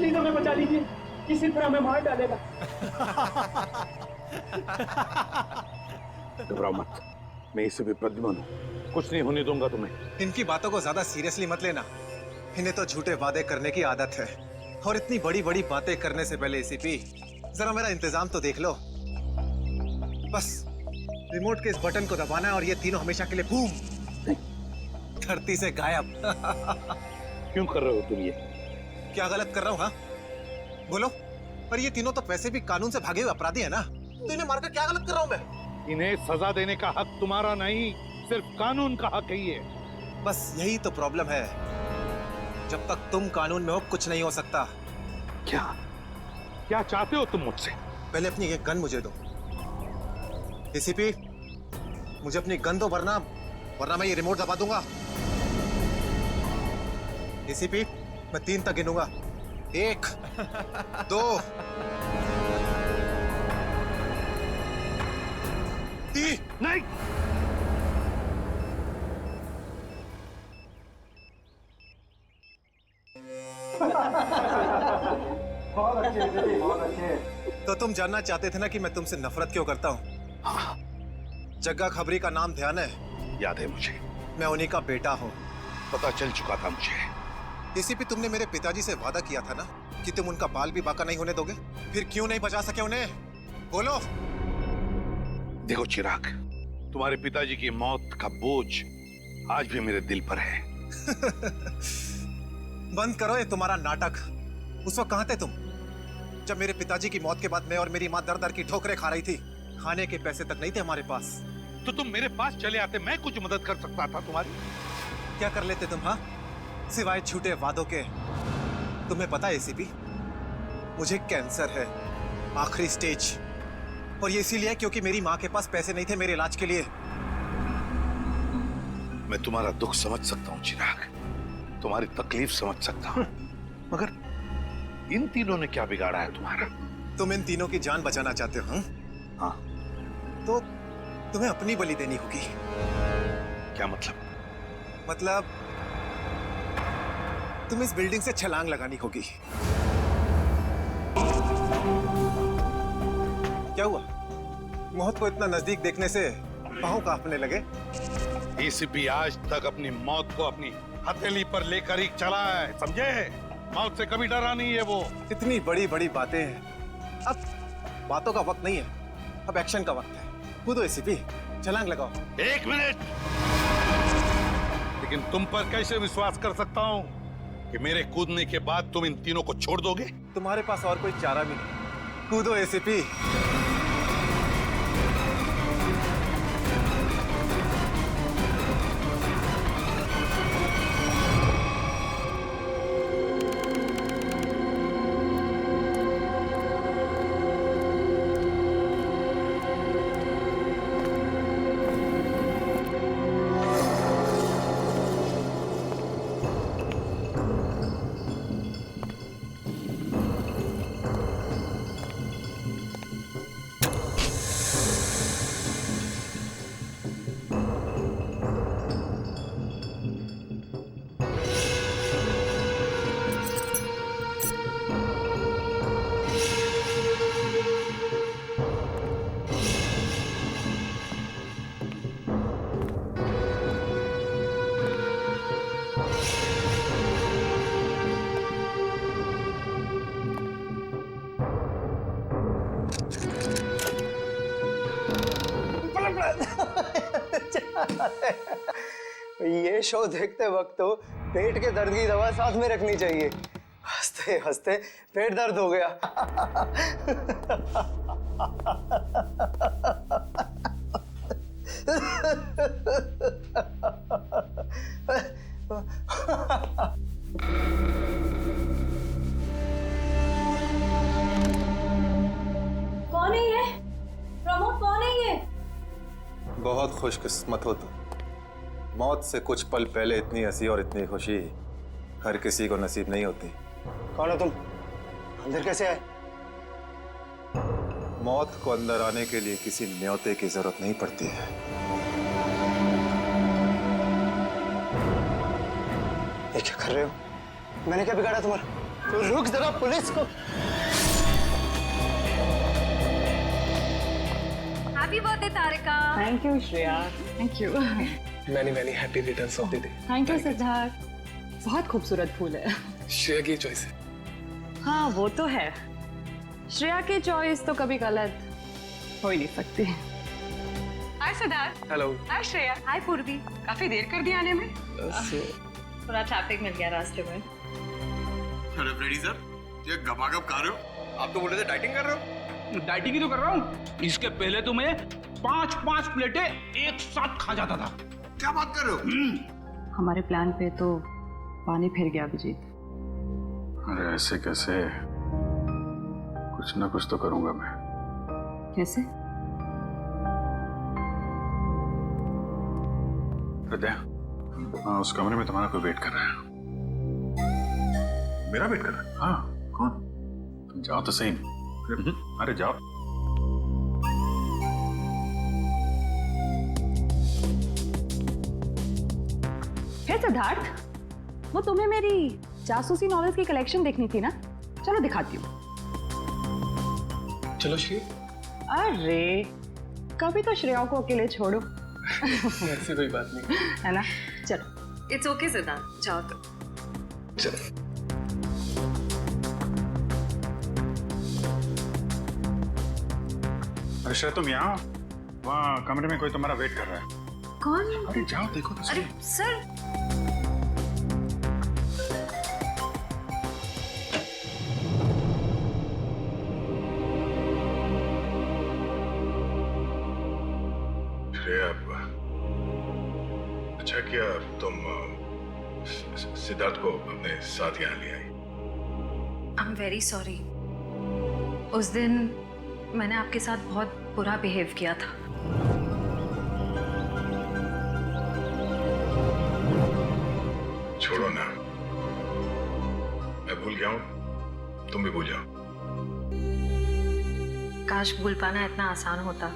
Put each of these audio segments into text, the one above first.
Please हमें बचा लीजिए, किसी तरह हमें मार डालेगा। घबराओ मत, मैं इसे भी प्रद्युम्न हूँ, कुछ नहीं होने दूंगा तुम्हें। इनकी बातों को ज्यादा सीरियसली मत लेना, इन्हें तो झूठे वादे करने की आदत है। और इतनी बड़ी बड़ी बातें करने से पहले एसीपी जरा मेरा इंतजाम तो देख लो। बस रिमोट के इस बटन को दबाना है और ये तीनों हमेशा के लिए बूम धरती से गायब। क्यों कर रहे हो तुम ये? क्या गलत कर रहा हूँ? हाँ बोलो। पर ये तीनों तो वैसे भी कानून से भागे हुए अपराधी है ना, तो इन्हें मारकर क्या गलत कर रहा हूँ मैं? इन्हें सजा देने का हक तुम्हारा नहीं, सिर्फ कानून का हक है ये। बस यही तो प्रॉब्लम है, जब तक तुम कानून में हो कुछ नहीं हो सकता। क्या क्या चाहते हो तुम मुझसे? पहले अपनी ये गन मुझे दो एसीपी, मुझे अपनी गन दो, वरना मैं ये रिमोट दबा दूंगा। एसीपी मैं 3 तक गिनूंगा, 1 2 3। नहीं, बहुत अच्छे, बहुत अच्छे। तो तुम जानना चाहते थे ना कि मैं तुमसे नफरत क्यों करता हूं? हाँ, जग्गा खबरी का नाम ध्यान है? याद है मुझे, मैं उन्हीं का बेटा हूं। पता चल चुका था मुझे। एसीपी तुमने मेरे पिताजी से वादा किया था ना कि तुम उनका बाल भी बाका नहीं होने दोगे, फिर क्यों नहीं बचा सके उन्हें? बोलो। देखो चिराग, तुम्हारे पिताजी की मौत का बोझ आज भी मेरे दिल पर है। बंद करो ये तुम्हारा नाटक। उस वक्त कहां थे तुम जब मेरे पिताजी की मौत के बाद मैं और मेरी मां दर दर की ठोकरें खा रही थी? खाने के पैसे तक नहीं थे हमारे पास। तो तुम मेरे पास चले आते, मैं कुछ मदद कर सकता था तुम्हारी। क्या कर लेते तुम? हाँ, सिवाय झूठे वादों के। तुम्हें पता है एसीपी, मुझे कैंसर है, आखिरी स्टेज, और ये इसीलिए क्योंकि मेरी मां के पास पैसे नहीं थे मेरे इलाज के लिए। मैं तुम्हारा दुख समझ सकता हूँ चिराग, तुम्हारी तकलीफ समझ सकता हूँ, मगर इन तीनों ने क्या बिगाड़ा है तुम्हारा? तुम इन तीनों की जान बचाना चाहते हो? हाँ। तो तुम्हें अपनी बलि देनी होगी। क्या मतलब? मतलब तुम इस बिल्डिंग से छलांग लगानी होगी। क्या हुआ? मौत को इतना नजदीक देखने से पांव कांपने लगे? एसीपी आज तक अपनी मौत को अपनी हथेली पर लेकर ही चला है, समझे? मौत से कभी डरा नहीं है वो। इतनी बड़ी बड़ी बातें हैं, अब बातों का वक्त नहीं है, अब एक्शन का वक्त है। कूदो एसीपी, छलांग लगाओ। 1 मिनट, लेकिन तुम पर कैसे विश्वास कर सकता हूं कि मेरे कूदने के बाद तुम इन तीनों को छोड़ दोगे? तुम्हारे पास और कोई चारा भी नहीं। कूदो एसीपी। ये शो देखते वक्त तो पेट के दर्द की दवा साथ में रखनी चाहिए। हंसते हंसते पेट दर्द हो गया। कौन है ये? प्रमोद कौन है ये? बहुत खुशकिस्मत हो तुम। मौत से कुछ पल पहले इतनी हंसी और इतनी खुशी हर किसी को नसीब नहीं होती। कौन हो तुम? अंदर कैसे आए? मौत को अंदर आने के लिए किसी न्योते की जरूरत नहीं पड़ती है। ये क्या कर रहे हो? मैंने क्या बिगाड़ा तुम्हारा? तो रुक जरा, पुलिस को। Happy birthday Tarika. Thank you Shreya. Thank you. Many happy returns of the day. Thank you Siddharth. बहुत खूबसूरत फूल है। श्रेया की चॉइस है। हाँ वो तो है, श्रेया की चॉइस तो कभी गलत हो ही नहीं सकती। हाय सिद्धार्थ। हेलो। हाय श्रेया। हाय पूर्वी। काफी देर कर दी आने में। थोड़ा ट्रैफिक मिल गया रास्ते में। अरे फ्रेडी सर, ये गपागप खा रहे हो? आप तो बोले थे डाइटिंग कर रहे हो। डाइटिंग ही तो कर रहा हूँ। इसके पहले तो मैं 5-5 प्लेटें एक साथ खा जाता था। क्या बात कर रहे हो? हमारे प्लान पे तो पानी फिर गया अभिजीत। अरे ऐसे कैसे? कुछ ना कुछ तो करूंगा मैं। कैसे? हृदय, उस कमरे में तुम्हारा कोई वेट कर रहा है। मेरा वेट कर रहा है? हाँ। कौन? तुम जाओ तो सही। अरे जाओ। हे सिद्धार्थ, वो तुम्हें मेरी जासूसी नॉवेल्स की कलेक्शन देखनी थी ना? चलो दिखाती हूँ। चलो श्री। अरे कभी तो श्रेया को अकेले छोड़ो। ऐसी कोई बात नहीं है ना? चलो। इट्स ओके सिद्धार्थ, जाओ तो। चलो। अरे श्रेया, तुम यहाँ वहाँ कमरे में कोई तुम्हारा वेट कर रहा है। कौन? अरे जाओ देखो तो सही। अरे सर, श्रेया, अच्छा किया तुम सिद्धार्थ को अपने साथ यहाँ ले आई। I am very sorry. उस दिन मैंने आपके साथ बहुत बुरा बिहेव किया था। छोड़ो ना, मैं भूल गया हूँ, तुम भी भूल जाओ। काश भूल पाना इतना आसान होता।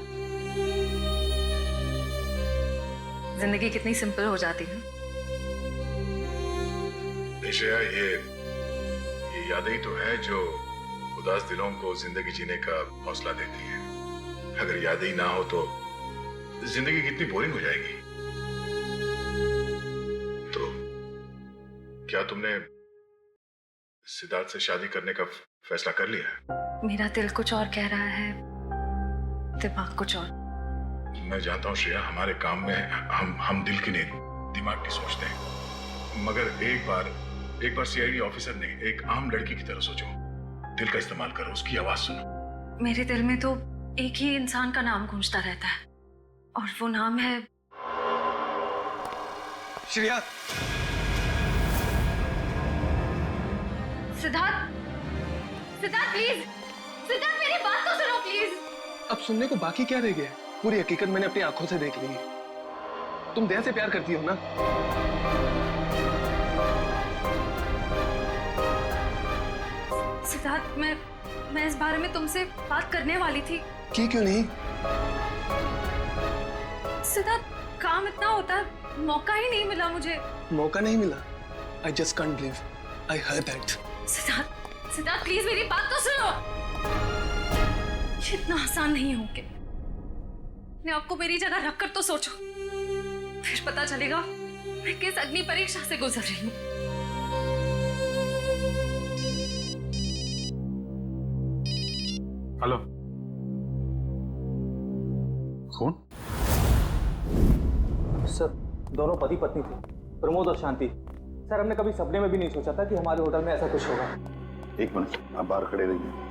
जिंदगी कितनी सिंपल हो जाती है। श्रेया, ये यादें ही तो है जो उदास दिलों को जिंदगी जीने का हौसला देती है। अगर यादें ही ना हो तो जिंदगी कितनी बोरिंग हो जाएगी। तो क्या तुमने सिद्धार्थ से शादी करने का फैसला कर लिया? मेरा दिल कुछ और कह रहा है, दिमाग कुछ और। मैं जानता हूँ श्रेया, हमारे काम में हम दिल की नहीं दिमाग की सोचते हैं। मगर एक बार सीआईडी ऑफिसर ने एक आम लड़की की तरह सोचो। दिल का इस्तेमाल करो, उसकी आवाज सुनो। मेरे दिल में तो एक ही इंसान का नाम गूंजता रहता है, और वो नाम है श्रेया। सिद्धार्थ। सिद्धार्थ प्लीज, सिद्धार्थ मेरी बात तो सुनो प्लीज। अब सुनने को बाकी क्या रह गया? पूरी हकीकत मैंने अपनी आंखों से देख ली है। तुम दया से प्यार करती हो ना? सिद्धार्थ, मैं इस बारे में तुमसे बात करने वाली थी। की क्यों नहीं? सिद्धार्थ, काम इतना होता है, मौका ही नहीं मिला मुझे। मौका नहीं मिला? I just can't believe I heard that. Siddharth please मेरी बात तो सुनो। ये इतना आसान नहीं हो के। मैं आपको मेरी जगह रखकर तो सोचो, फिर पता चलेगा मैं किस अग्नि परीक्षा से गुजर रही हूँ। हेलो, कौन? सर, दोनों पति पत्नी थे, प्रमोद और शांति। सर, हमने कभी सपने में भी नहीं सोचा था कि हमारे होटल में ऐसा कुछ होगा। एक मिनट, आप बाहर खड़े रहिए।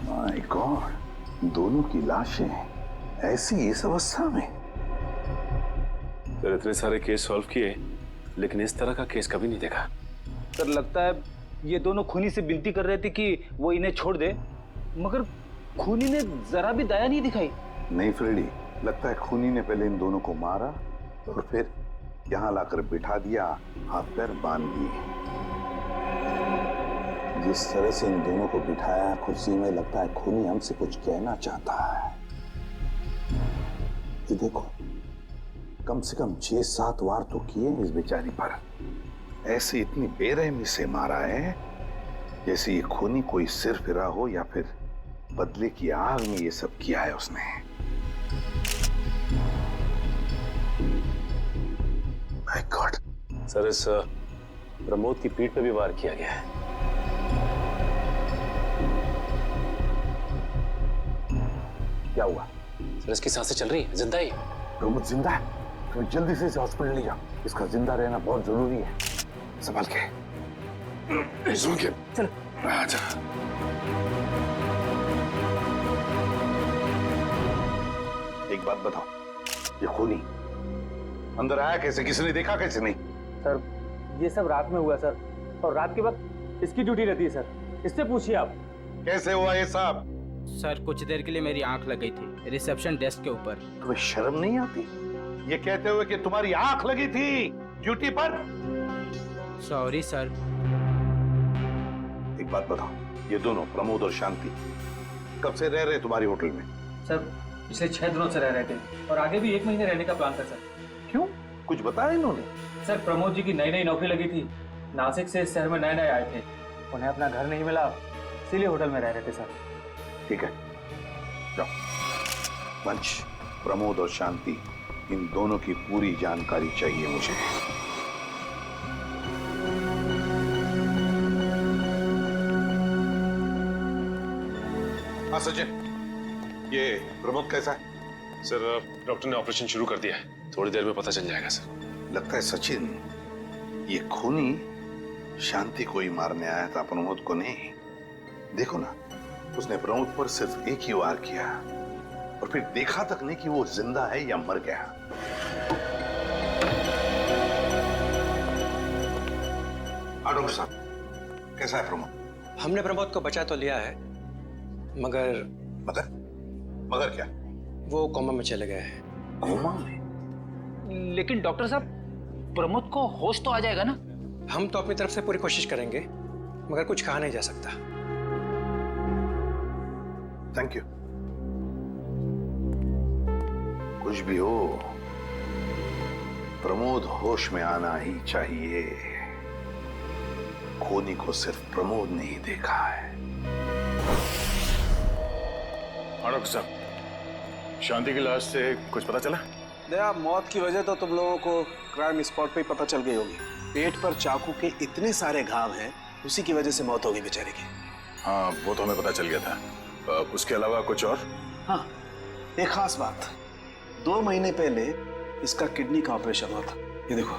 माय गॉड, दोनों की लाशें ऐसी इस अवस्था में। सर, इतने सारे केस सॉल्व किए, लेकिन इस तरह का केस कभी नहीं देखा। सर, लगता है ये दोनों खूनी से विनती कर रहे थे कि वो इन्हें छोड़ दे, मगर खूनी ने जरा भी दया नहीं दिखाई। नहीं फ्रेडी, लगता है खूनी ने पहले इन दोनों को मारा और फिर यहाँ लाकर बिठा दिया, हाथ पैर बांध दिए। जिस तरह से इन दोनों को बिठाया कुर्सी में, लगता है खूनी हमसे कुछ कहना चाहता है। ये देखो, कम से कम 6-7 वार तो किए इस बेचारी पर। ऐसे इतनी बेरहमी से मारा है जैसे ये खूनी कोई सिर फिरा हो या फिर बदले की आग में ये सब किया है उसने। My God. सर, इस प्रमोद की पीठ पे भी वार किया गया है। क्या हुआ? सर, इसकी सांसें चल रही है, जिंदा ही। प्रमोद जिंदा है? तो जल्दी से इसे हॉस्पिटल ले जाओ, इसका जिंदा रहना बहुत जरूरी है। संभाल के, चलो। आजा। एक बात बताओ, ये खूनी अंदर आया कैसे? किसी ने देखा कैसे? नहीं सर, ये सब रात में हुआ सर, और रात के वक्त इसकी ड्यूटी रहती है सर, इससे पूछिए आप। कैसे हुआ ये सब? सर, कुछ देर के लिए मेरी आंख लग गई थी रिसेप्शन डेस्क के ऊपर। तुम्हें शर्म नहीं आती ये कहते हुए कि तुम्हारी आंख लगी थी ड्यूटी पर? Sorry sir. एक बात बताओ, ये दोनों प्रमोद और शांति कब से रह रहे तुम्हारी होटल में? सर, पिछले 6 दिनों से रह रहे थे और आगे भी 1 महीने रहने का प्लान था सर। क्यों, कुछ बताया इन्होंने? सर, प्रमोद जी की नई नौकरी लगी थी, नासिक से इस शहर में नए आए थे, उन्हें अपना घर नहीं मिला, इसीलिए होटल में रह रहे थे सर। ठीक है, जाओ। वंश, प्रमोद और शांति, इन दोनों की पूरी जानकारी चाहिए मुझे। हाँ सचिन, ये प्रमोद कैसा है? सर, डॉक्टर ने ऑपरेशन शुरू कर दिया है, थोड़ी देर में पता चल जाएगा सर। लगता है सचिन, ये खूनी शांति को ही मारने आया था, प्रमोद को नहीं। देखो ना, उसने प्रमोद पर सिर्फ एक ही वार किया और फिर देखा तक नहीं कि वो जिंदा है या मर गया। डॉक्टर साहब, कैसा है प्रमोद? हमने प्रमोद को बचा तो लिया है, मगर मगर क्या? वो कोमा में चले गए हैं। कोमा में? लेकिन डॉक्टर साहब, प्रमोद को होश तो आ जाएगा ना? हम तो अपनी तरफ से पूरी कोशिश करेंगे, मगर कुछ कहा नहीं जा सकता। Thank you. कुछ भी हो, प्रमोद होश में आना ही चाहिए। खूनी को सिर्फ प्रमोद ने ही देखा है। डॉक्टर साहब, शांति की लाश से कुछ पता चला? दया, मौत की वजह तो तुम लोगों को क्राइम स्पॉट पे ही पता चल गई होगी। पेट पर चाकू के इतने सारे घाव हैं, उसी की वजह से मौत होगी बेचारे की। हाँ, वो तो हमें पता चल गया था। उसके अलावा कुछ और? हाँ, एक खास बात। 2 महीने पहले इसका किडनी का ऑपरेशन हुआ था। ये देखो,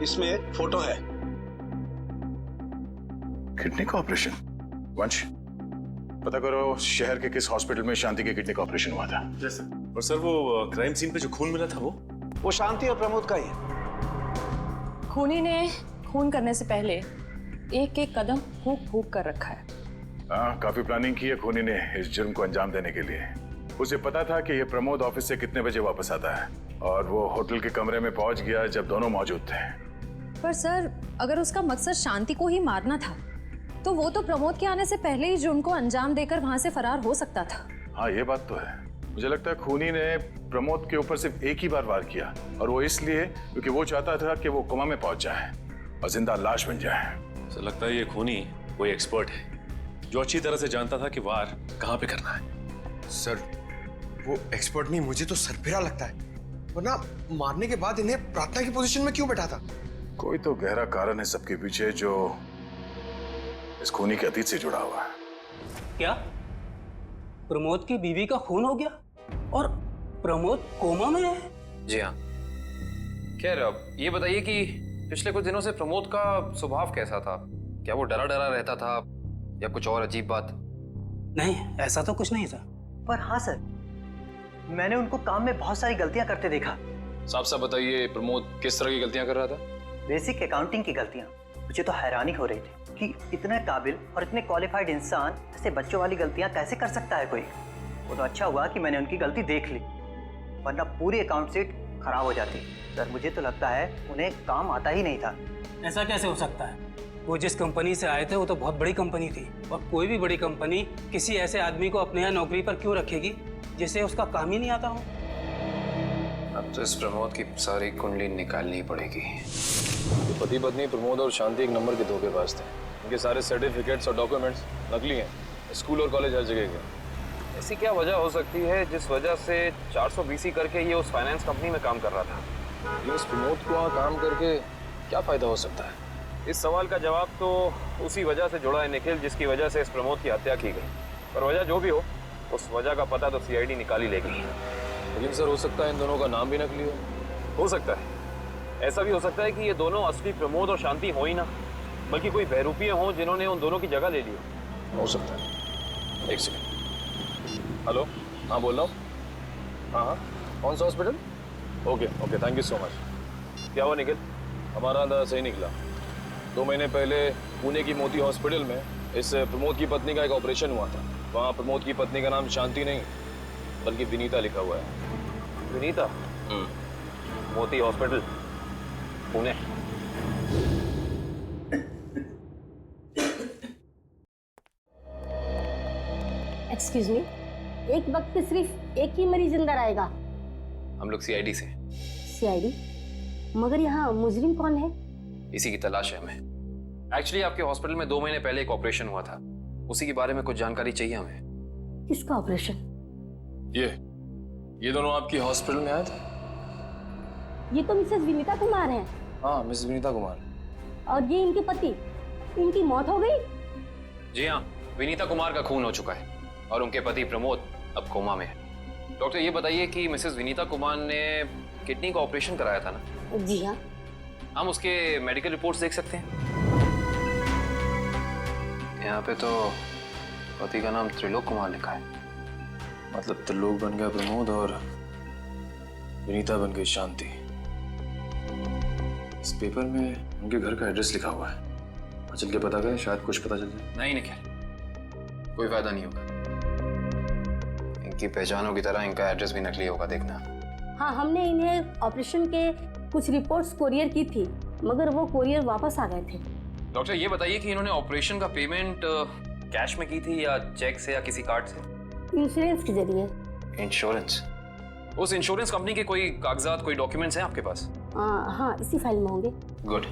इसमें एक फोटो है। किडनी का ऑपरेशन? वंश, पता करो शहर के किस हॉस्पिटल में शांति के किडनी का ऑपरेशन हुआ था। और सर, वो क्राइम सीन पे जो खून मिला था वो शांति और प्रमोद का ही है। खूनी ने खून करने से पहले एक कदम फूंक कर रखा है। हाँ, काफी प्लानिंग की है खूनी ने इस जुर्म को अंजाम देने के लिए। उसे पता था कि ये प्रमोद ऑफिस से कितने बजे वापस आता है, और वो होटल के कमरे में पहुंच गया जब दोनों मौजूद थे। पर सर, अगर उसका मकसद शांति को ही मारना था, तो वो तो प्रमोद के आने से पहले ही जुर्म को अंजाम देकर वहां से फरार हो सकता था। हाँ, ये बात तो है। मुझे लगता है खूनी ने प्रमोद के ऊपर सिर्फ एक ही बार वार किया, और वो इसलिए क्योंकि वो चाहता था कि वो कोमा में पहुंच जाए और जिंदा लाश बन जाए। सर, लगता है ये खूनी कोई एक्सपर्ट है जो अच्छी तरह से जानता था कि वार कहाँ पे करना है। सर, वो एक्सपर्ट नहीं, मुझे तो सरफिरा लगता है। वरना मारने के बाद इन्हें प्रार्थना की पोजीशन में क्यों बैठा था? कोई तो गहरा कारण है सबके पीछे जो इस खूनी के अतीत से जुड़ा हुआ है। क्या प्रमोद की बीवी का खून हो गया और प्रमोद कोमा में है? जी हाँ। खैर, ये बताइए कि पिछले कुछ दिनों से प्रमोद का स्वभाव कैसा था? क्या वो डरा डरा रहता था या कुछ और अजीब बात? नहीं, ऐसा तो कुछ नहीं था। पर हाँ सर, मैंने उनको काम में बहुत सारी गलतियां करते देखा। साफ साफ बताइए, प्रमोद किस तरह की गलतियां कर रहा था? बेसिक अकाउंटिंग की गलतियां। मुझे तो हैरानी हो रही थी कि इतने काबिल और इतने क्वालिफाइड इंसान ऐसे बच्चों वाली गलतियां कैसे कर सकता है कोई। वो तो अच्छा हुआ कि मैंने उनकी गलती देख ली, वरना पूरी अकाउंट शीट खराब हो जाती। सर मुझे तो लगता है उन्हें काम आता ही नहीं था। ऐसा कैसे हो सकता है? वो जिस कंपनी से आए थे वो तो बहुत बड़ी कंपनी थी, और कोई भी बड़ी कंपनी किसी ऐसे आदमी को अपने यहाँ नौकरी पर क्यों रखेगी जिसे उसका काम ही नहीं आता हो? अब तो इस प्रमोद की सारी कुंडली निकालनी पड़ेगी। तो पति पत्नी प्रमोद और शांति एक नंबर के धोखेबाज थे। उनके सारे सर्टिफिकेट्स और डॉक्यूमेंट्स नकली हैं, स्कूल और कॉलेज हर जगह के। ऐसी क्या वजह हो सकती है जिस वजह से 420 करके ये उस फाइनेंस कंपनी में काम कर रहा था? ये इस प्रमोद को वहाँ काम करके क्या फायदा हो सकता है? इस सवाल का जवाब तो उसी वजह से जुड़ा है निखिल, जिसकी वजह से इस प्रमोद की हत्या की गई। पर वजह जो भी हो, उस वजह का पता तो सीआईडी निकाल ही लेगी। लेकिन सर, हो सकता है इन दोनों का नाम भी नकली हो सकता है। ऐसा भी हो सकता है कि ये दोनों असली प्रमोद और शांति हो ही ना, बल्कि कोई बहरूपिये हों जिन्होंने उन दोनों की जगह ले ली हो सकता है। एक सेकंड। हेलो, हाँ बोल रहा हूँ। हाँ, कौन सा hospital? Okay, thank you so much. क्या हुआ निखिल? हमारा अंदाजा सही निकला। 2 महीने पहले पुणे की मोती हॉस्पिटल में इस प्रमोद की पत्नी का एक ऑपरेशन हुआ था। वहाँ प्रमोद की पत्नी का नाम शांति नहीं बल्कि विनीता लिखा हुआ है। विनीता? मोती हॉस्पिटल, पुणे। एक्सक्यूज मी, एक वक्त पे सिर्फ एक ही मरीज अंदर आएगा? हम लोग सीआईडी से। सीआईडी? मगर यहाँ मुजरिम कौन है? इसी की तलाश है हमें। एक्चुअली आपके हॉस्पिटल में 2 महीने पहले एक ऑपरेशन हुआ था, उसी के बारे में कुछ जानकारी चाहिए हमें। किसका ऑपरेशन? ये दोनों आपकी हॉस्पिटल में आए थे? ये तो मिसेस विनीता कुमार हैं। हाँ, मिसेस विनीता कुमार। और ये इनके पति, इनकी मौत हो गई? जी हाँ, विनीता कुमार का खून हो चुका है और उनके पति प्रमोद अब कोमा में है। डॉक्टर ये बताइए कि मिसेस विनीता कुमार ने किडनी का ऑपरेशन कराया था ना? जी हाँ। हम उसके मेडिकल रिपोर्ट्स देख सकते हैं? यहाँ पे तो पति का नाम त्रिलोक कुमार लिखा है। मतलब त्रिलोक बन गया प्रमोद और विनीता बन गई शांति। इस पेपर में उनके घर का एड्रेस लिखा हुआ है। चल के पता करें, शायद कुछ पता चल जाए। नहीं निखिल, कोई फायदा नहीं होगा। इनकी पहचानों की तरह इनका एड्रेस भी नकली होगा, देखना। हाँ, हमने इन्हें ऑपरेशन के कुछ रिपोर्ट्स कोरियर की थी, मगर वो कोरियर वापस आ गए थे। डॉक्टर ये बताइए कि इन्होंने ऑपरेशन का पेमेंट कैश में की थी या चेक से या किसी कार्ड से? इंश्योरेंस के जरिए। इंश्योरेंस? उस इंश्योरेंस कंपनी के कोई कागजात, कोई डॉक्यूमेंट्स हैं आपके पास? हाँ, इसी फाइल में होंगे। गुड।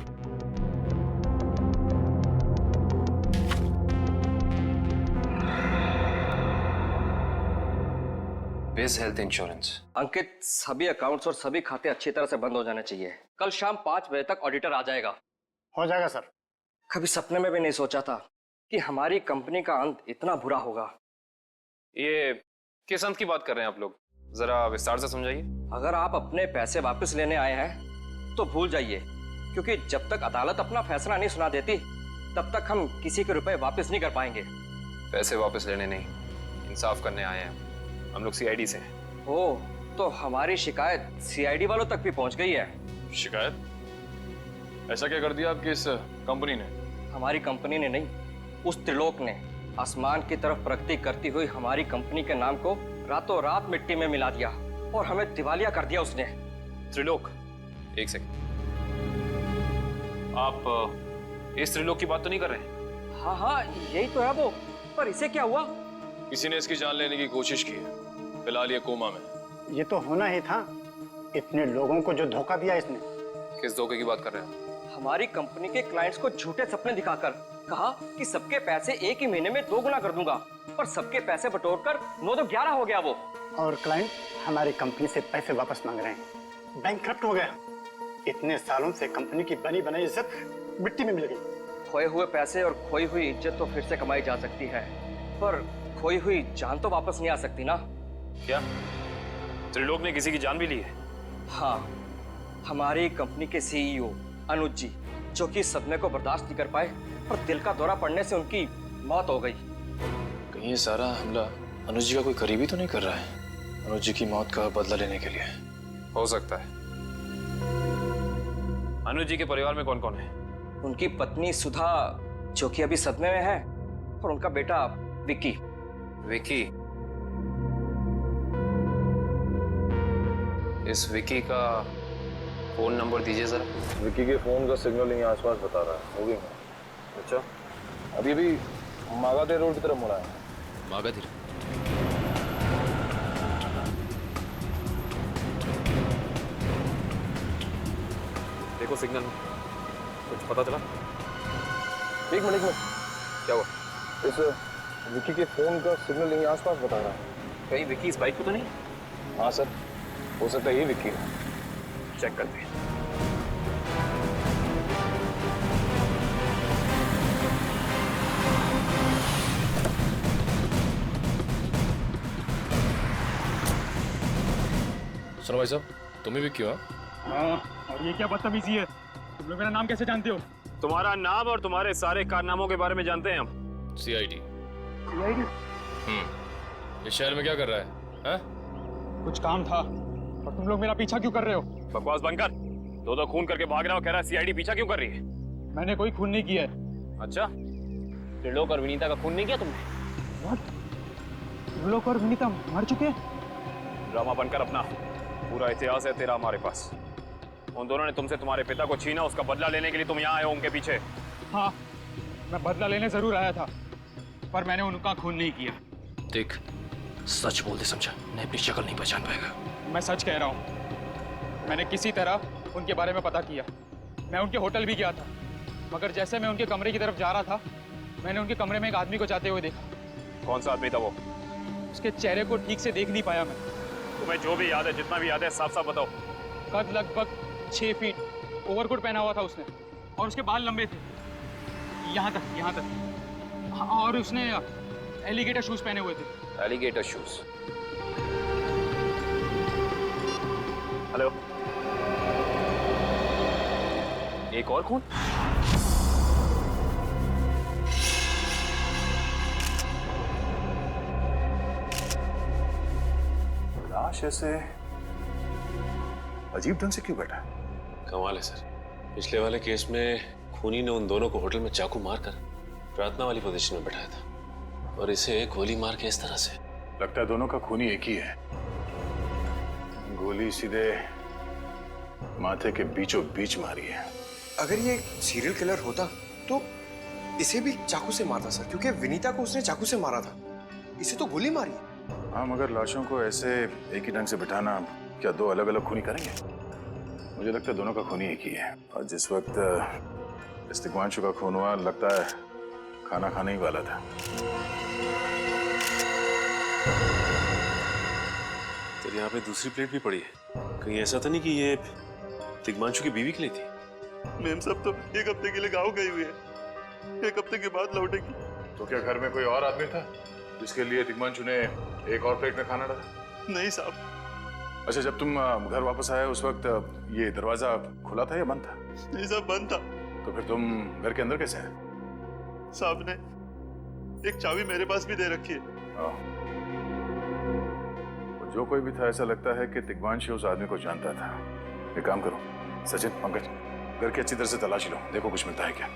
बिज हेल्थ इंश्योरेंस। अंकित, सभी अकाउंट्स और सभी खाते अच्छी तरह से बंद हो जाने चाहिए। कल शाम 5 बजे तक ऑडिटर आ जाएगा। हो जाएगा सर। कभी सपने में भी नहीं सोचा था कि हमारी कंपनी का अंत इतना बुरा होगा। ये किस अंत की बात कर रहे हैं आप लोग? जरा विस्तार से समझाइए। अगर आप अपने पैसे वापस लेने आए हैं तो भूल जाइए, क्योंकि जब तक अदालत अपना फैसला नहीं सुना देती तब तक हम किसी के रुपए वापस नहीं कर पाएंगे। पैसे वापस लेने नहीं, इंसाफ करने आए हैं हम लोग सीआईडी से। ओह, तो हमारी शिकायत सीआईडी वालों तक भी पहुंच गई है। शिकायत? ऐसा क्या कर दिया आपकी इस कंपनी ने? हमारी कंपनी ने नहीं, उस त्रिलोक ने आसमान की तरफ प्रगति करती हुई हमारी कंपनी के नाम को रातों रात मिट्टी में मिला दिया और हमें दिवालिया कर दिया उसने। त्रिलोक? एक सेकंड, आप इस त्रिलोक की बात तो नहीं कर रहे? हाँ, यही तो है वो। पर इसे क्या हुआ? किसी ने इसकी जान लेने की कोशिश की है। फिलहाल ये कोमा में। ये तो होना ही था, इतने लोगों को जो धोखा दिया इसने। किस धोखे की बात कर रहे हैं? हमारी कंपनी के क्लाइंट्स को झूठे सपने दिखाकर कहा कि सबके पैसे एक ही महीने में 2 गुना कर दूंगा, पर सबके पैसे बटोरकर 9 तो 11 हो गया वो। और क्लाइंट हमारी कंपनी से पैसे वापस मांग रहे हैं। बैंकक्रप्ट हो गया। इतने सालों से कंपनी की बनी बनाई इज्जत मिट्टी में मिल गई। खोए हुए पैसे और खोई हुई इज्जत तो फिर से कमाई जा सकती है, पर खोई हुई जान तो वापस नहीं आ सकती ना। क्या त्रिलोक ने किसी की जान भी ली है? हाँ, हमारी कंपनी के सीईओ अनुज जी, जो कि सदमे को बर्दाश्त नहीं कर पाए, पर दिल का दौरा पड़ने से उनकी मौत हो गई। कहीं ये सारा हमला अनुज जी का कोई करीबी तो नहीं कर रहा है? अनुज जी की मौत का बदला लेने के लिए? हो सकता है। अनुज जी के परिवार में कौन कौन है? उनकी पत्नी सुधा, जो कि अभी सदमे में है, और उनका बेटा विक्की। विक्की? इस विकी का फोन नंबर दीजिए जरा। विकी के फोन का सिग्नल यहीं आसपास बता रहा है, हो गई मैं। अच्छा, अभी भी मागाधे रोड की तरफ मुड़ा है। मागाधे? देखो सिग्नल कुछ पता चला? एक मिनट क्या हुआ? इस विकी के फोन का सिग्नल यहीं आसपास बता रहा है। कहीं विकी इस बाइक पे तो नहीं? हाँ सर, हो सकता है ये विकी है। चेक करते हैं। सुनो भाई साहब, तुम ही विकी हो? हाँ, और ये क्या बदतमीजी है? तुम लोग मेरा नाम कैसे जानते हो? तुम्हारा नाम और तुम्हारे सारे कारनामों के बारे में जानते हैं हम। सीआईडी। सीआईडी? इस शहर में क्या कर रहा है? हाँ? कुछ काम था और तुम लोग मेरा पीछा क्यों कर रहे हो? बकवास बंद कर। दो खून करके भाग रहा हो, कह रहा है सीआईडी पीछा क्यों कर रही है? मैंने कोई खून नहीं किया है। अच्छा, त्रिलोक और विनीता का खून नहीं किया तुमने? त्रिलोक और विनीता मर चुके हैं? ड्रामा बनकर अपना पूरा इतिहास है तेरा हमारे पास। उन दोनों ने तुमसे तुम्हारे पिता को छीना, उसका बदला लेने के लिए तुम यहाँ आए हो उनके पीछे। हाँ, मैं बदला लेने जरूर आया था, पर मैंने उनका खून नहीं किया। देख, सच बोल दे समझा, नहीं अपनी शक्ल नहीं पहचान पाएगा। मैं सच कह रहा हूँ, मैंने किसी तरह उनके बारे में पता किया। मैं उनके होटल भी गया था, मगर जैसे मैं उनके कमरे की तरफ जा रहा था, मैंने उनके कमरे में एक आदमी को जाते हुए देखा। कौन सा आदमी था वो? उसके चेहरे को ठीक से देख नहीं पाया मैं। तुम्हें जो भी याद है, जितना भी याद है, साफ साफ बताओ। कद लगभग 6 फीट, ओवरकोट पहना हुआ था उसने, और उसके बाल लंबे थे यहाँ तक। हाँ, और उसने एलिगेटर शूज पहने हुए थे। Alligator shoes? हेलो, एक और खून? लाश ऐसे अजीब ढंग से क्यों बैठा है? कमाल है सर, पिछले वाले केस में खूनी ने उन दोनों को होटल में चाकू मारकर प्रार्थना वाली पोजीशन में बैठाया था, और इसे गोली मार के इस तरह से। लगता है दोनों का खूनी एक ही है। गोली सीधे माथे के बीचों बीच मारी है। अगर ये सीरियल किलर होता तो इसे भी चाकू से मारता सर, क्योंकि विनीता को उसने चाकू से मारा था, इसे तो गोली मारी। हाँ, मगर लाशों को ऐसे एक ही ढंग से बिठाना क्या दो अलग अलग खूनी करेंगे? मुझे लगता है दोनों का खूनी एक ही है, और जिस वक्त इस तिग्मांशु का खून हुआ, लगता है खाना खाने ही वाला था। तो यहाँ पे दूसरी प्लेट भी पड़ी है, कहीं ऐसा तो नहीं कि ये तिग्मांशु की बीवी के लिए थी? मैम सब तो एक हफ्ते के लिए गाँव गई हुई है, एक हफ्ते के बाद लौटेगी। तो क्या घर में कोई और आदमी था जिसके लिए तिग्मांशु ने एक और प्लेट में खाना डाला? नहीं साहब। अच्छा, जब तुम घर वापस आए उस वक्त ये दरवाजा खुला था या बंद था? नहीं साहब, बंद था। तो फिर तुम घर के अंदर कैसे आए? साहब ने एक चाबी मेरे पास भी दे रखी है। जो कोई भी था, ऐसा लगता है कि तिग्मांशु उस आदमी को जानता था। एक काम करो सचिन, पंकज, घर की अच्छी तरह से तलाशी लो, देखो कुछ मिलता है क्या।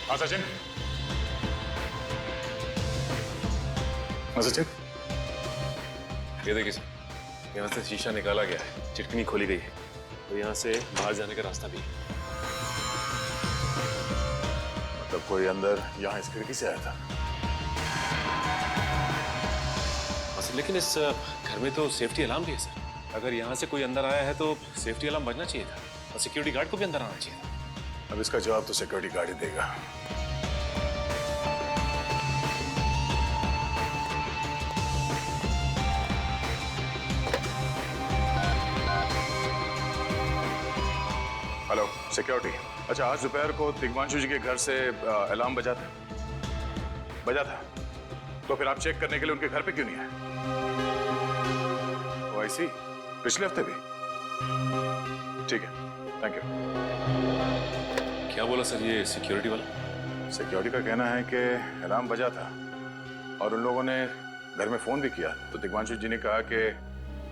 हाँ सचिन, सचिन, ये देखिए सर, यहाँ से शीशा निकाला गया है, चिटकनी खोली गई है, तो यहाँ से बाहर जाने का रास्ता भी है। मतलब कोई अंदर यहाँ इस खिड़की से आया था? लेकिन इस घर में तो सेफ्टी अलार्म भी है सर। अगर यहाँ से कोई अंदर आया है तो सेफ्टी अलार्म बजना चाहिए था, और सिक्योरिटी गार्ड को भी अंदर आना चाहिए था। अब इसका जवाब तो सिक्योरिटी गार्ड ही देगा। हेलो सिक्योरिटी, अच्छा आज दोपहर को तिग्मांशु जी के घर से अलार्म बजा था? तो फिर आप चेक करने के लिए उनके घर पे क्यों नहीं आए? ओ आई सी, पिछले हफ्ते भी? ठीक है, थैंक यू। क्या बोला सर ये सिक्योरिटी वाला? सिक्योरिटी का कहना है कि अलार्म बजा था और उन लोगों ने घर में फोन भी किया तो तिग्मांशु जी ने कहा कि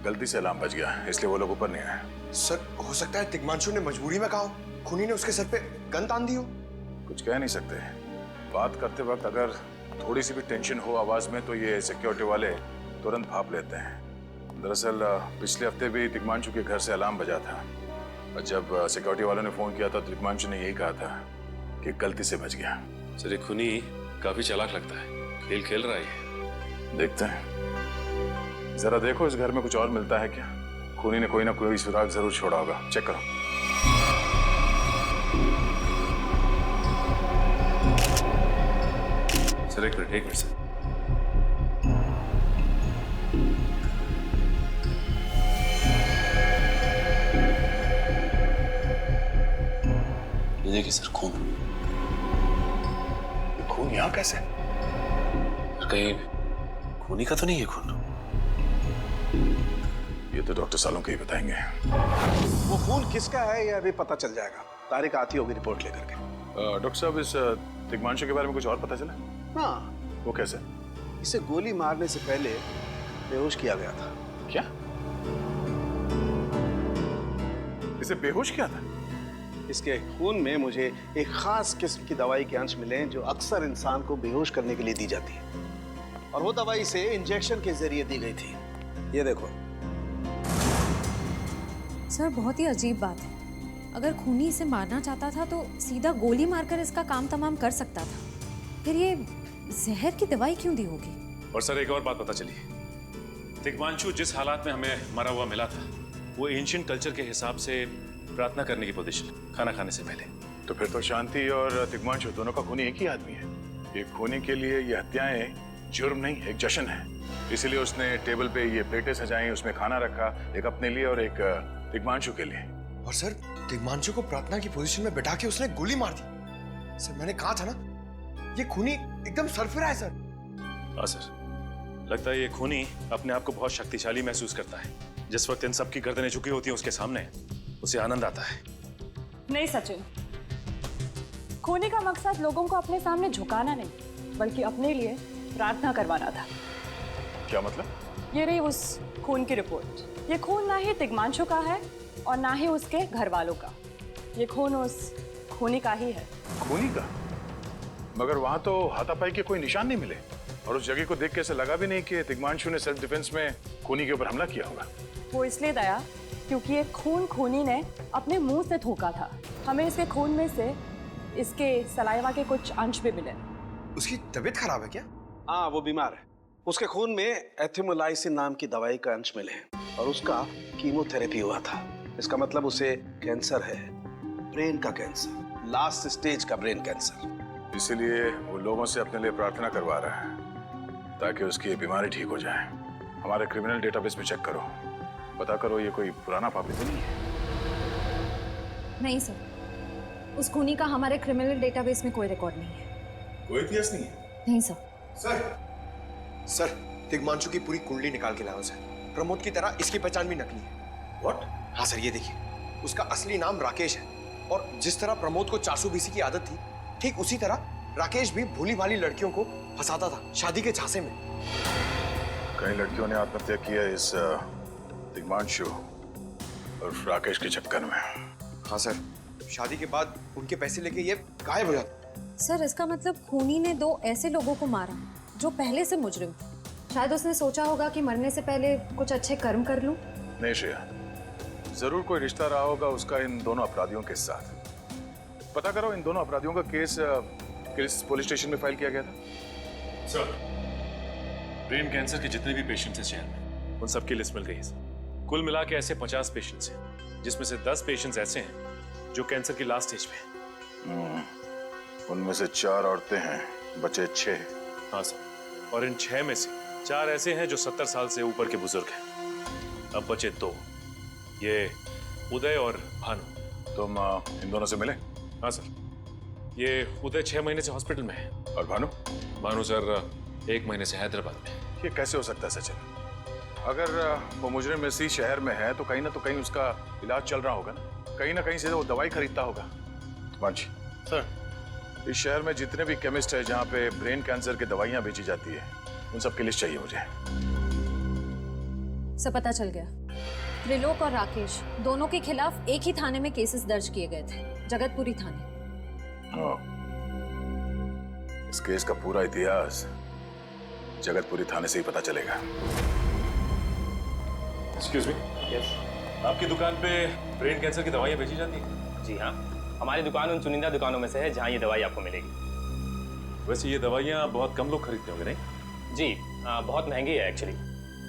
गलती से अलार्म बज गया, इसलिए वो लोग ऊपर नहीं आए। सर हो सकता है तिग्मांशु ने मजबूरी में कहा हो, खूनी ने उसके सर पे गन तान दी हो। कुछ कह नहीं सकते, बात करते वक्त अगर थोड़ी सी भी टेंशन हो आवाज में तो ये सिक्योरिटी वाले तुरंत भाप लेते हैं। दरअसल पिछले हफ्ते भी तिग्मांशु के घर से अलार्म बजा था और जब सिक्योरिटी वालों ने फोन किया था तो तिग्मांशु ने यही कहा था कि गलती से बच गया। सर ये खूनी काफी चालाक लगता है, खेल खेल रहा है। देखते हैं, जरा देखो इस घर में कुछ और मिलता है क्या। खूनी ने कोई ना कोई सुराग जरूर छोड़ा होगा, चेक करो। सर एक मिनट सर। ये देखिए सर, खून। ये खून यहाँ कैसे? कहीं खूनी का तो नहीं है खून? ये तो डॉक्टर सालों के ही बताएंगे। वो खून किसका है ये अभी पता चल जाएगा। तारिक आती होगी रिपोर्ट लेकर के। डॉक्टर साहब इस तिग्मांशु के बारे में कुछ और पता चला? हाँ। वो कैसे? इसे गोली मारने से पहले बेहोश किया गया था। क्या? इसे बेहोश किया था? इसके खून में मुझे एक खास किस्म की दवाई के अंश मिले जो अक्सर इंसान को बेहोश करने के लिए दी जाती है, और वो दवाई इसे इंजेक्शन के जरिए दी गई थी। ये देखो। सर बहुत ही अजीब बात है, अगर खूनी इसे मारना चाहता था तो सीधा गोली मारकर इसका काम तमाम कर सकता था, फिर ये जहर की दवाई क्यों दी होगी? और सर एक और बात पता चली, तिग्मांशु जिस हालात में हमें मरा हुआ मिला था वो एंशिएंट कल्चर के हिसाब से प्रार्थना करने की पोजीशन, खाना खाने से पहले। तो फिर तो शांति और तिग्मांशु दोनों का खूनी एक ही आदमी है। एक खूनी के लिए ये हत्याएं जुर्म नहीं, एक जश्न है। इसीलिए उसने टेबल पे ये प्लेटें सजाई, उसमें खाना रखा, एक अपने लिए और एक तिग्मांशु के लिए। और सर तिग्मांशु को प्रार्थना की पोजीशन में बैठा के उसने गोली मार दी। सर मैंने कहा था ना, ये खूनी एकदम सरफिरा है सर। हाँ सर, लगता है ये खूनी अपने आप को बहुत शक्तिशाली महसूस करता है। जिस वक्त इन सब की गर्दनें झुकी होती हैं उसके सामने उसे आनंद आता है। नहीं सचिन, खूनी का मकसद लोगों को अपने सामने झुकाना नहीं बल्कि अपने लिए प्रार्थना करवाना था। क्या मतलब? ये रही उस खून की रिपोर्ट। ये खून ना ही तिग्मांशु का है और ना ही उसके घर वालों का, ये खून उस खूनी का ही है। खूनी का? मगर वहां तो हाथापाई के कोई निशान नहीं मिले और उस जगह को देख के ऐसा लगा भी नहीं कि तिग्मांशु ने सेल्फ डिफेंस में खूनी के ऊपर हमला किया होगा। वो इसलिए दया क्योंकि ये खून खूनी ने अपने मुंह से थूका था। हमें इसके खून में से इसके सलाइवा के कुछ अंश भी मिले। उसकी तबीयत खराब है क्या? हाँ वो बीमार है। उसके खून में एथिमोलाइसिन नाम की दवाई का अंश मिले हैं और उसका कीमोथेरेपी हुआ था। इसका मतलब उसे कैंसर है, ब्रेन का कैंसर, लास्ट स्टेज का ब्रेन कैंसर। इसीलिए वो लोगों से अपने लिए प्रार्थना करवा रहा है ताकि उसकी बीमारी ठीक हो जाए। हमारे क्रिमिनल डेटाबेस में चेक करो, पता करो ये कोई पुराना पापी तो नहीं है। नहीं सर, उस खूनी का हमारे क्रिमिनल डेटाबेस में कोई रिकॉर्ड नहीं है। कोई इतिहास नहीं है? नहीं सर। सर तिग्मांशु की पूरी कुंडली निकाल के लाओ सर। प्रमोद की तरह इसकी पहचान भी नकली है। What? हाँ सर, ये देखिए, उसका असली नाम राकेश है और जिस तरह प्रमोद को 400 बीसी की आदत थी, ठीक उसी तरह राकेश भी भोली भाली लड़कियों को फंसाता था शादी के झांसे में। कई लड़कियों ने आत्महत्या की है इस तिग्मांशु और राकेश के चक्कर में। हाँ सर, शादी के बाद उनके पैसे लेके ये गायब हो जाता। सर इसका मतलब खूनी ने 2 ऐसे लोगों को मारा जो पहले से मुजरिम थे। शायद उसने सोचा होगा कि मरने से पहले कुछ अच्छे कर्म कर लूं। नहीं श्रेया, जरूर कोई रिश्ता रहा होगा उसका इन दोनों अपराधियों के साथ। पता करो इन दोनों अपराधियों का केस किस पुलिस स्टेशन में फाइल किया गया था? सर, ब्रेन कैंसर के जितने भी पेशेंट्स हैं शहर में उन सबकी लिस्ट मिल गई है। कुल मिला के ऐसे 50 पेशेंट्स हैं जिसमें से 10 पेशेंट्स ऐसे हैं जो कैंसर की लास्ट स्टेज पे हैं। उनमें से 4 औरतें हैं, बचे 6। हाँ सर, और इन 6 में से 4 ऐसे हैं जो 70 साल से ऊपर के बुजुर्ग हैं। अब बचे 2, ये उदय और भानु। तुम इन दोनों से मिले? हाँ सर, ये उदय 6 महीने से हॉस्पिटल में है। और भानु? भानु सर 1 महीने से हैदराबाद में। ये कैसे हो सकता है सचिन? अगर वो मुजरिम इसी शहर में है तो कहीं उसका इलाज चल रहा होगा ना कहीं से वो दवाई खरीदता होगा। मांझी सर, इस शहर में जितने भी केमिस्ट है जहाँ पे ब्रेन कैंसर की दवाइयाँ बेची जाती है उन सब की लिस्ट चाहिए मुझे। सब पता चल गया। त्रिलोक और राकेश दोनों के खिलाफ एक ही थाने में केसेस दर्ज किए गए थे, जगतपुरी थाने। इस केस का पूरा इतिहास जगतपुरी थाने से ही पता चलेगा। Excuse me. यस। आपकी दुकान पे ब्रेन कैंसर की दवाइयाँ बेची जाती हैं? जी हाँ, हमारी दुकान उन चुनिंदा दुकानों में से है जहाँ ये दवाई आपको मिलेगी। वैसे ये दवाइयाँ बहुत कम लोग खरीदते होंगे, नहीं? जी बहुत महंगी है एक्चुअली।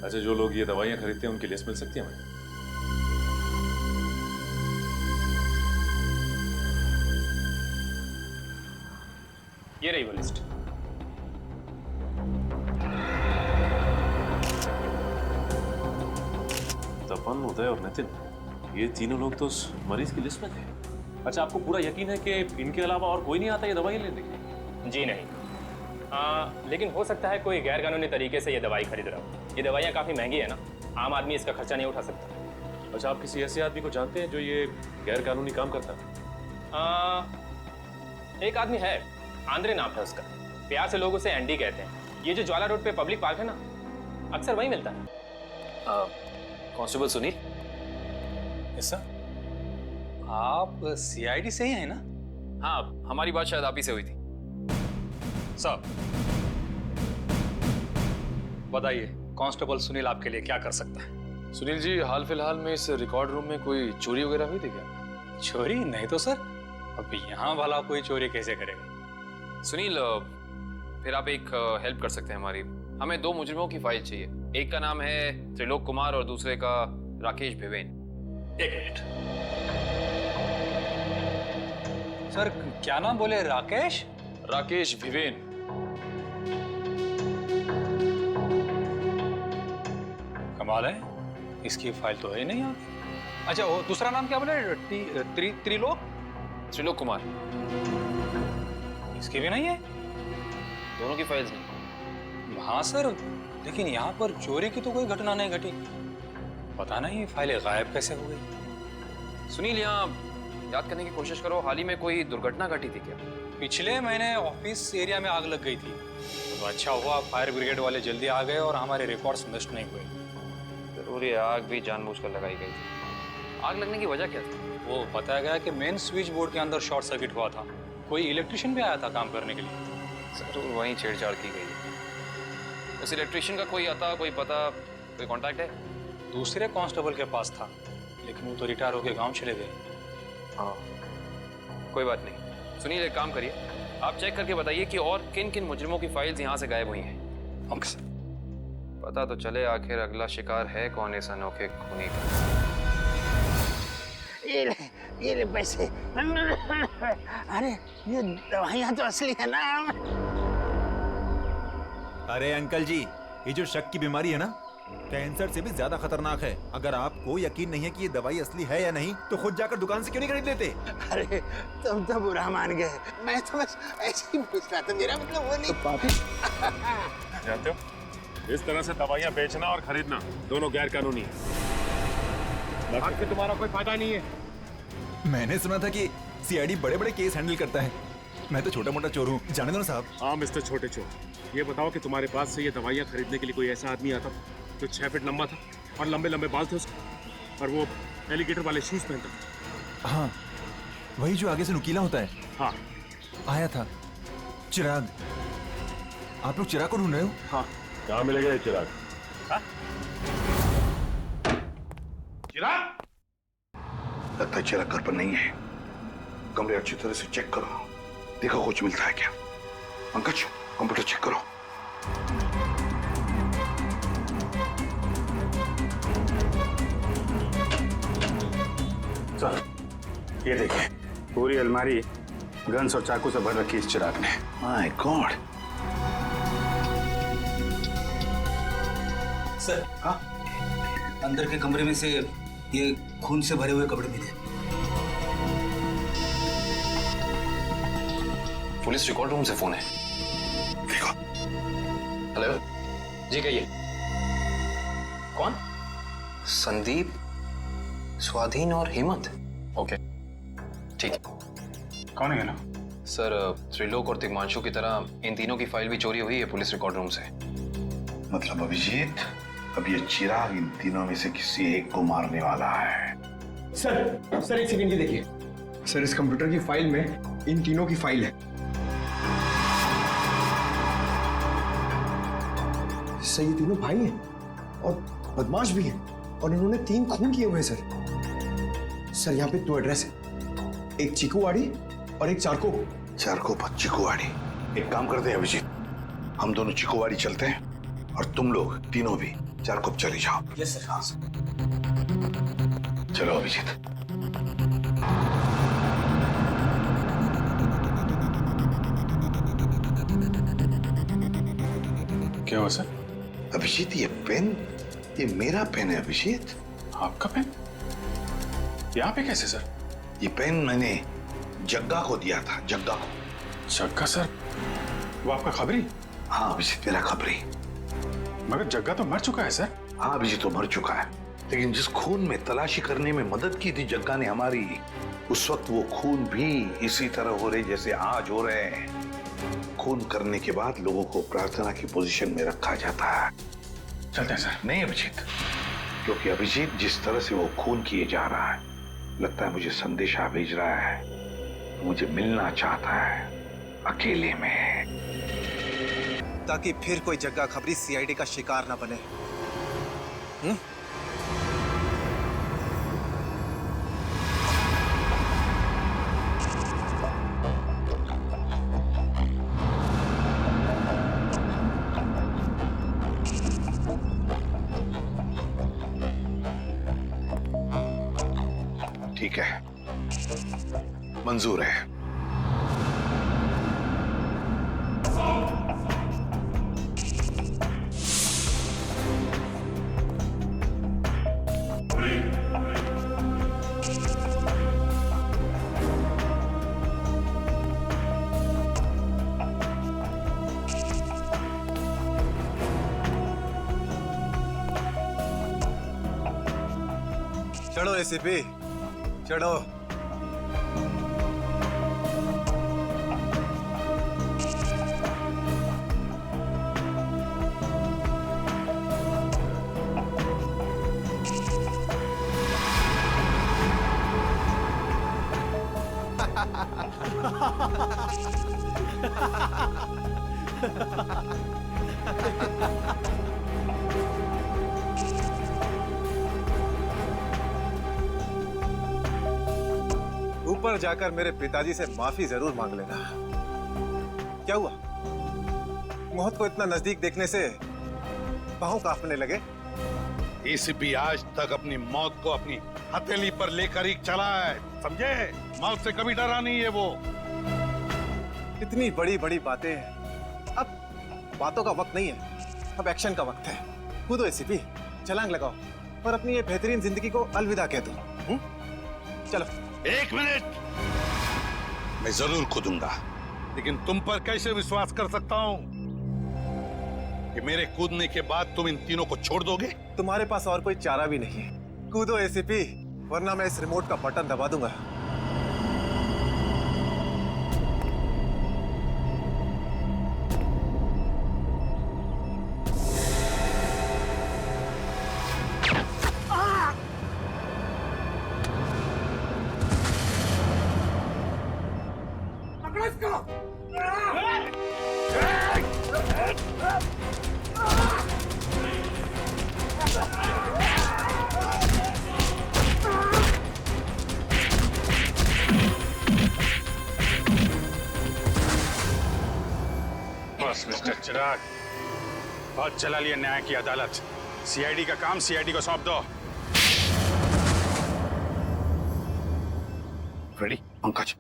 अच्छा, जो लोग ये दवाइयाँ खरीदते हैं उनकी लिस्ट मिल सकती है हमें? ये रही वो लिस्ट। तपन, उदय और नितिन, ये तीनों लोग तो उस मरीज की लिस्ट में थे। अच्छा, आपको पूरा यकीन है कि इनके अलावा और कोई नहीं आता ये दवाई लेने के लिए? जी नहीं, लेकिन हो सकता है कोई गैर कानूनी तरीके से ये दवाई खरीद रहा हो। ये दवाइयाँ काफ़ी महंगी है ना, आम आदमी इसका खर्चा नहीं उठा सकता। अच्छा, आप किसी ऐसे आदमी को जानते हैं जो ये गैर कानूनी काम करता है? एक आदमी है, आंद्रे नाम है उसका। प्यार से लोग उसे एंडी कहते हैं। ये जो ज्वाला रोड पे पब्लिक पार्क है ना, अक्सर वहीं मिलता है। कांस्टेबल सुनील। Yes sir. आप सीआईडी से ही हैं ना? हाँ, हमारी बात शायद आप ही से हुई थी। साहब बताइए, कांस्टेबल सुनील आपके लिए क्या कर सकता है? सुनील जी, हाल फिलहाल में इस रिकॉर्ड रूम में कोई चोरी वगैरह हुई थी क्या? चोरी नहीं तो सर, अब यहाँ भला कोई चोरी कैसे करेगा? सुनील, फिर आप एक हेल्प कर सकते हैं हमारी। हमें 2 मुजरिमों की फाइल चाहिए। एक का नाम है त्रिलोक कुमार और दूसरे का राकेश भिवेन। एक मिनट सर, क्या नाम बोले? राकेश? राकेश भिवेन। कमाल है, इसकी फाइल तो है ही नहीं यहाँ पे। अच्छा, वो दूसरा नाम क्या बोले? त्रिलोक? त्रिलोक कुमार। इसकी भी नहीं है? दोनों की फाइल्स नहीं। हाँ सर, लेकिन यहाँ पर चोरी की तो कोई घटना नहीं घटी। पता नहीं फाइलें गायब कैसे हो गई। सुनील, यहाँ याद करने की कोशिश करो, हाल ही में कोई दुर्घटना घटी थी क्या? पिछले महीने ऑफिस एरिया में आग लग गई थी, तो अच्छा हुआ फायर ब्रिगेड वाले जल्दी आ गए और हमारे रिकॉर्ड्स नष्ट नहीं हुए। जरूर ये आग भी जानबूझकर लगाई गई थी। आग लगने की वजह क्या थी? वो बताया गया कि मेन स्विच बोर्ड के अंदर शॉर्ट सर्किट हुआ था। कोई इलेक्ट्रिशियन भी आया था काम करने के लिए। जरूर वहीं छेड़छाड़ की गई। उस इलेक्ट्रिशियन का कोई आता, कोई पता, कोई कांटेक्ट है? दूसरे कांस्टेबल के पास था, लेकिन वो तो रिटायर होकर गांव चले गए। हाँ, कोई बात नहीं। सुनील, एक काम करिए, आप चेक करके बताइए कि और किन किन मुजरिमों की फाइल्स यहाँ से गायब हुई हैं। Okay sir. पता तो चले आखिर अगला शिकार है कौन इस अनोखे खूनी का। ये ले पैसे। अरे ये दवाइयाँ तो असली है ना? अरे अंकल जी, ये जो शक की बीमारी है ना, कैंसर से भी ज्यादा खतरनाक है। अगर आपको यकीन नहीं है कि ये दवाई असली है या नहीं, तो खुद जाकर दुकान से क्यों नहीं खरीद लेते? अरे तुम तो बुरा मान गए, मैं तो बस ऐसे ही पूछ रहा था, मेरा मतलब वो नहीं। तो जानते हो, इस तरह से दवाइयाँ बेचना और खरीदना दोनों गैर कानूनी है। आखिर तुम्हारा कोई फायदा नहीं है। मैंने सुना था कि सीआईडी बड़े-बड़े केस हैंडल करता है। मैं तो छोटा मोटा चोर हूँ, जाने दो ना साहब। हाँ मिस्टर छोटे चोर, ये बताओ कि तुम्हारे पास से ये दवाइयाँ खरीदने के लिए कोई ऐसा आदमी आता जो 6 फीट लंबा था और लंबे लंबे बाल थे उसके, और वो एलिगेटर वाले शूज पहनता था? हाँ, वही जो आगे से नुकीला होता है। हाँ, आया था चिराग। आप लोग चिराग को ढूंढ रहे हो? हाँ। कहाँ मिलेगा ये चिराग? चिराग? लगता है चिराग घर पर नहीं है। कमरे अच्छी तरह से चेक करो, देखो कुछ मिलता है क्या। पंकज, कंप्यूटर चेक करो। सर, ये देखिए, पूरी अलमारी गन्स और चाकू से भर रखी इस चिराग ने। My God. सर, हाँ, अंदर के कमरे में से ये खून से भरे हुए कपड़े मिले। पुलिस रिकॉर्ड रूम से फोन है। देखो। हेलो जी, कहिए। कौन? संदीप, स्वाधीन और हेमंत। ओके, ठीक है। कौन है ना? सर, त्रिलोक और तिग्मांशु की तरह इन तीनों की फाइल भी चोरी हुई है पुलिस रिकॉर्ड रूम से। मतलब अभिजीत, अब ये चिराग इन तीनों में से किसी एक को मारने वाला है। सर एक सेकंड, ये देखिए सर, इस कंप्यूटर की फाइल में इन तीनों की फाइल है। सर ये तीनों भाई हैं और बदमाश भी हैं और इन्होंने 3 खून किए हुए हैं सर। सर यहाँ पे 2 एड्रेस है, एक चीकूवाड़ी और एक चारको। चारको पर चीकूवाड़ी। एक काम करते हैं अभिजीत, हम दोनों चीकूवाड़ी चलते हैं और तुम लोग तीनों भी चारको चले जाओ। Yes sir. हाँ सर। चलो अभिजीत। क्या हुआ सर? अभिजीत ये पेन, ये मेरा पेन है अभिजीत। आपका पेन? यहाँ पे कैसे सर? ये पेन मैंने जग्गा को दिया था, जग्गा को। जग्गा सर? वो आपका खबरी? हाँ अभिजीत, मेरा खबरी। मगर जग्गा तो मर चुका है सर। हाँ अभिजीत तो मर चुका है, लेकिन जिस खून में तलाशी करने में मदद की थी जग्गा ने हमारी, उस वक्त वो खून भी इसी तरह हो रहे जैसे आज हो रहे हैं। खून करने के बाद लोगों को प्रार्थना की पोजीशन में रखा जाता है। चलते हैं सर। नहीं अभिजीत, क्योंकि अभिजीत जिस तरह से वो खून किए जा रहा है, लगता है मुझे संदेशा भेज रहा है, मुझे मिलना चाहता है अकेले में, ताकि फिर कोई जग्गा खबरी सीआईडी का शिकार ना बने। ठीक है, मंजूर है। चढ़ो एसीपी, चढ़ो। ऊपर जाकर मेरे पिताजी से माफी जरूर मांग लेना। क्या हुआ, मौत को इतना नजदीक देखने से पांव कांपने लगे? एसीपी आज तक अपनी मौत को अपनी हथेली पर लेकर ही चला है, समझे? मौत से कभी डरा नहीं है वो। इतनी बड़ी बड़ी बातें, अब बातों का वक्त नहीं है, अब एक्शन का वक्त है। कूदो एसीपी, छलांग लगाओ और अपनी ये बेहतरीन जिंदगी को अलविदा कह दो। चलो। 1 मिनट, मैं जरूर कूदूंगा, लेकिन तुम पर कैसे विश्वास कर सकता हूं कि मेरे कूदने के बाद तुम इन तीनों को छोड़ दोगे? तुम्हारे पास और कोई चारा भी नहीं है। कूदो एसीपी, वरना मैं इस रिमोट का बटन दबा दूंगा। बस मिस्टर चिराग, बहुत चला लिया न्याय की अदालत। सीआईडी का काम सीआईडी को सौंप दो। फ्रेडी, पंकज,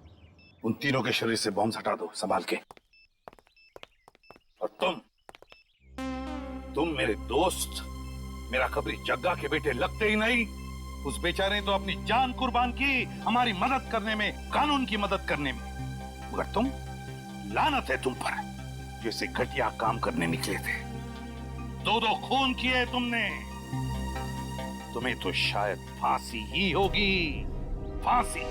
उन तीनों के शरीर से बॉम्ब हटा दो संभाल के। और तुम मेरे दोस्त, मेरा खबरी जग्गा के बेटे लगते ही नहीं। उस बेचारे ने तो अपनी जान कुर्बान की हमारी मदद करने में, कानून की मदद करने में, मगर तुम, लानत है तुम पर, जैसे घटिया काम करने निकले थे। 2 खून किए तुमने, तुम्हें तो शायद फांसी ही होगी, फांसी।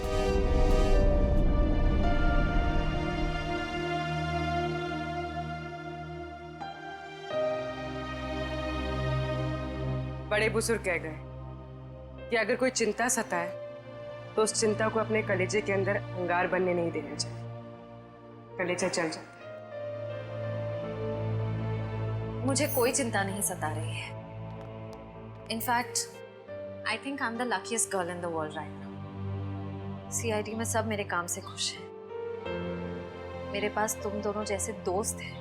बड़े बुजुर्ग कह गए कि अगर कोई चिंता सताए तो उस चिंता को अपने कलेजे के अंदर अंगार बनने नहीं देना चाहिए। कलेजा चल जाता है। मुझे कोई चिंता नहीं सता रही है। In fact I think I am the luckiest girl in the world right now. CID में सब मेरे काम से खुश हैं। मेरे पास तुम दोनों जैसे दोस्त हैं।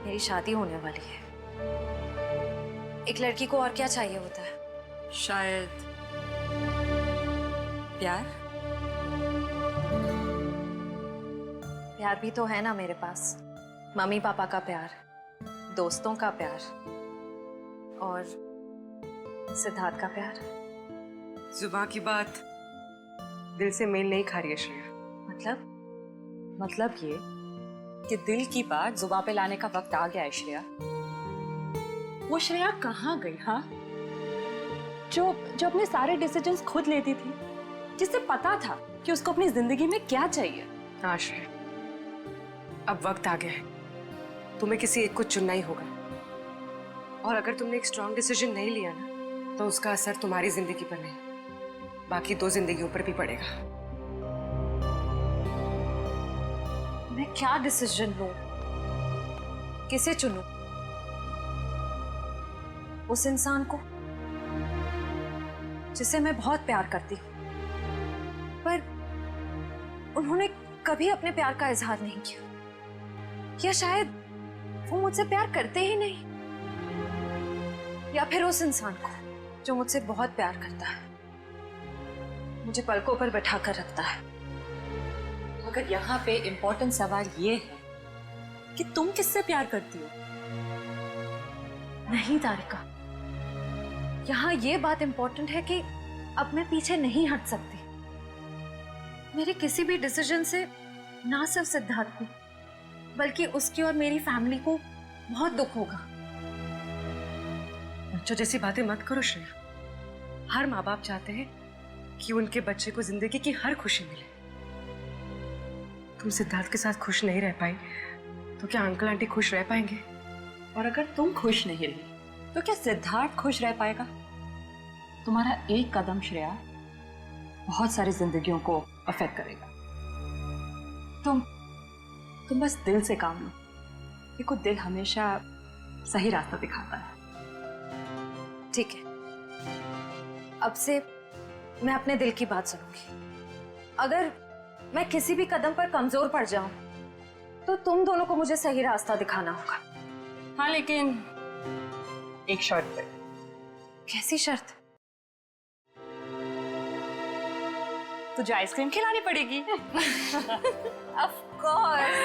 मेरी शादी होने वाली है। एक लड़की को और क्या चाहिए होता है? शायद प्यार। प्यार भी तो है ना मेरे पास। मम्मी पापा का प्यार, दोस्तों का प्यार और सिद्धार्थ का प्यार। जुबान की बात दिल से मेल नहीं खा रही है श्रेया। मतलब ये कि दिल की बात जुबान पे लाने का वक्त आ गया है श्रेया। वो श्रेया कहाँ गई? हाँ, जो अपने सारे डिसीजंस खुद लेती थी, जिसे पता था कि उसको अपनी जिंदगी में क्या चाहिए। हाँ श्रेया, अब वक्त आ गया है। तुम्हें किसी एक को चुनना ही होगा। और अगर तुमने एक स्ट्रॉन्ग डिसीजन नहीं लिया ना, तो उसका असर तुम्हारी जिंदगी पर नहीं, बाकी 2 जिंदगियों पर भी पड़ेगा। मैं क्या डिसीजन लूं? किसे चुनूं? उस इंसान को जिसे मैं बहुत प्यार करती हूं, पर उन्होंने कभी अपने प्यार का इजहार नहीं किया, या शायद वो मुझसे प्यार करते ही नहीं, या फिर उस इंसान को जो मुझसे बहुत प्यार करता है, मुझे पलकों पर बैठा कर रखता है। मगर यहाँ पे इम्पोर्टेंट सवाल ये है कि तुम किससे प्यार करती हो? नहीं तारिका, यहाँ ये बात इम्पोर्टेंट है कि अब मैं पीछे नहीं हट सकती। मेरे किसी भी डिसीजन से ना सिर्फ सिद्धार्थ को, बल्कि उसकी और मेरी फैमिली को बहुत दुख होगा। बच्चों जैसी बातें मत करो श्रेया। हर माँ बाप चाहते हैं कि उनके बच्चे को जिंदगी की हर खुशी मिले। तुम सिद्धार्थ के साथ खुश नहीं रह पाई तो क्या अंकल आंटी खुश रह पाएंगे? और अगर तुम खुश नहीं रही तो क्या सिद्धार्थ खुश रह पाएगा? तुम्हारा एक कदम श्रेया बहुत सारी जिंदगियों को अफेक्ट करेगा। तुम बस दिल से काम लो। देखो, दिल हमेशा सही रास्ता दिखाता है। ठीक है, अब से मैं अपने दिल की बात सुनूंगी। अगर मैं किसी भी कदम पर कमजोर पड़ जाऊं तो तुम दोनों को मुझे सही रास्ता दिखाना होगा। हाँ, लेकिन एक शर्त पे। कैसी शर्त? तुझे आइसक्रीम खिलानी पड़ेगी। Of course.